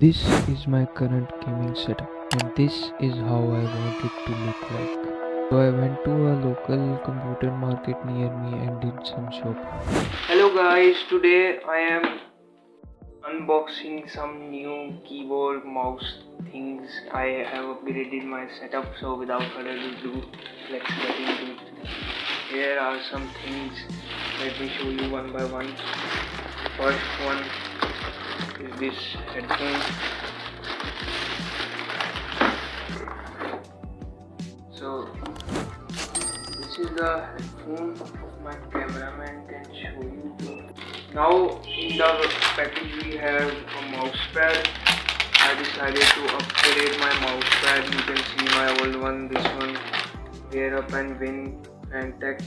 This is my current gaming setup and this is how I want it to look like. So I went to a local computer market near me and did some shopping. Hello guys, today I am unboxing some new keyboard mouse things. I have upgraded my setup, so without further ado, let's get into it. Here are some things. Let me show you one by one. First one is this headphone. So this is the headphone of my cameraman can show you. Now in the package we have a mousepad. I decided to upgrade my mousepad. You can see my old one, this one, Gear Up and Win and Tech.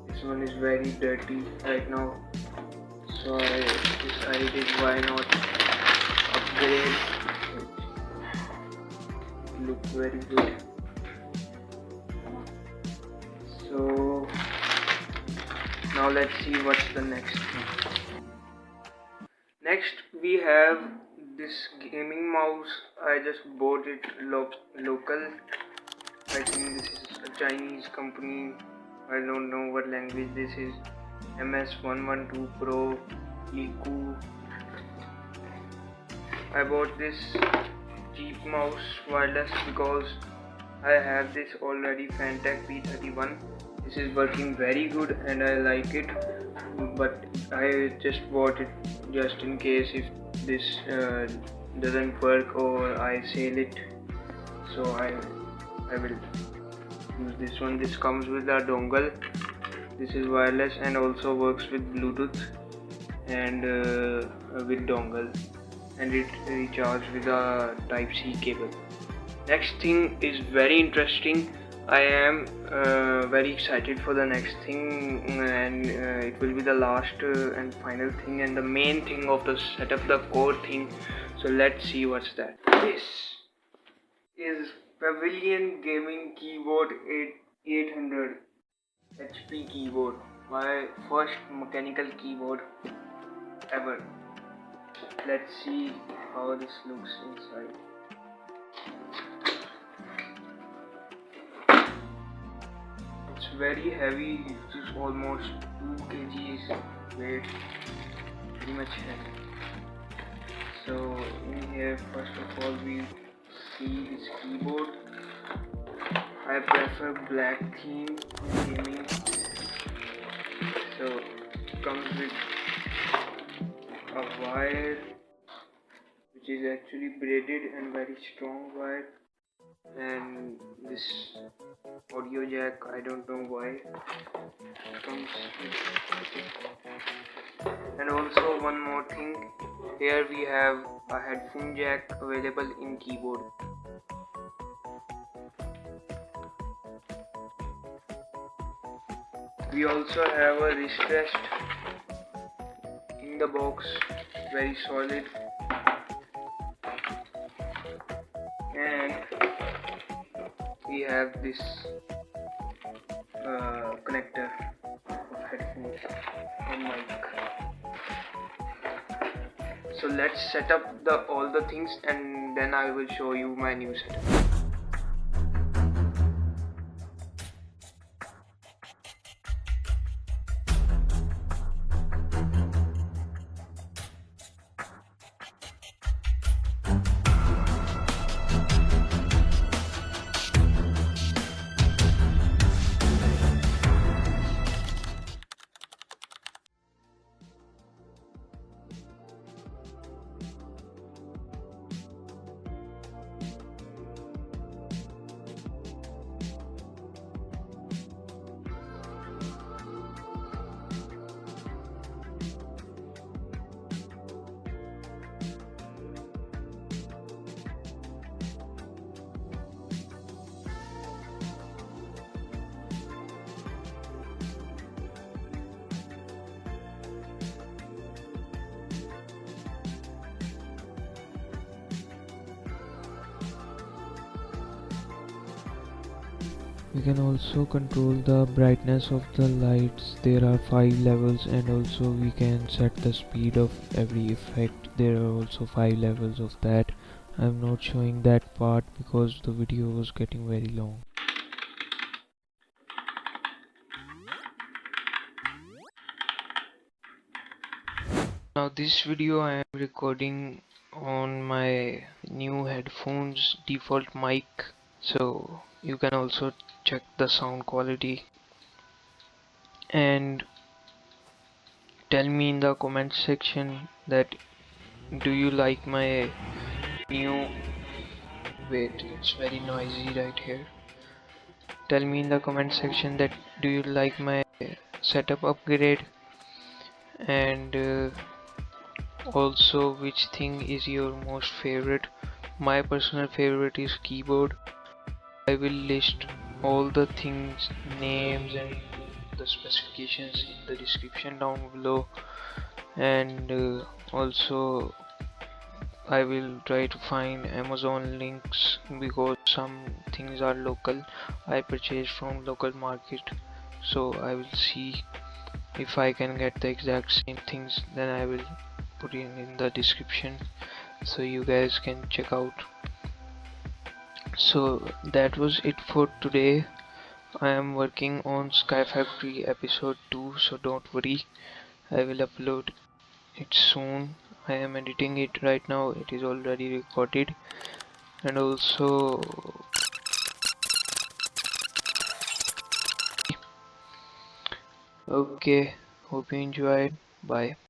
This one is very dirty right now. So I decided why not upgrade. It looks very good. So now let's see what's the next thing. Next we have this gaming mouse. I just bought it local. I think this is a Chinese company. I don't know what language this is. MS112 Pro Liku. I bought this cheap mouse wireless because I have this already Fantech P31. This is working very good and I like it, but I just bought it just in case if this doesn't work or I sell it, so I will use this one. This comes with a dongle. This is wireless and also works with Bluetooth and with dongle, and it recharges with a Type-C cable. Next thing is very interesting. I am very excited for the next thing, and it will be the last and final thing and the main thing of the setup, the core thing. So let's see what's that. This is Pavilion Gaming Keyboard 800 HP keyboard, my first mechanical keyboard ever. Let's see how this looks inside. It's very heavy. It is almost 2 kgs weight, pretty much heavy. So in here, first of all, we see this keyboard. I prefer black theme in gaming. So it comes with a wire which is actually braided and very strong wire, and this audio jack, I don't know why comes with. And also one more thing, here we have a headphone jack available in keyboard. We also have a wrist rest in the box, very solid, and we have this connector of headphones and mic. So let's set up all the things and then I will show you my new setup. We can also control the brightness of the lights. There are 5 levels, and also we can set the speed of every effect. There are also 5 levels of that. I'm not showing that part because the video was getting very long. Now this video I am recording on my new headphones default mic, so you can also check the sound quality and tell me in the comment section that do you like my new, wait, it's very noisy right here. Tell me in the comment section that do you like my setup upgrade, and also which thing is your most favorite. My personal favorite is keyboard. I will list all the things, names and the specifications in the description down below, and also I will try to find Amazon links because some things are local. I purchase from local market, so I will see if I can get the exact same things, then I will put it in the description so you guys can check out. So that was it for today. I am working on Sky Factory episode 2, so don't worry, I will upload it soon. I am editing it right now, it is already recorded. And also, okay, hope you enjoyed. Bye.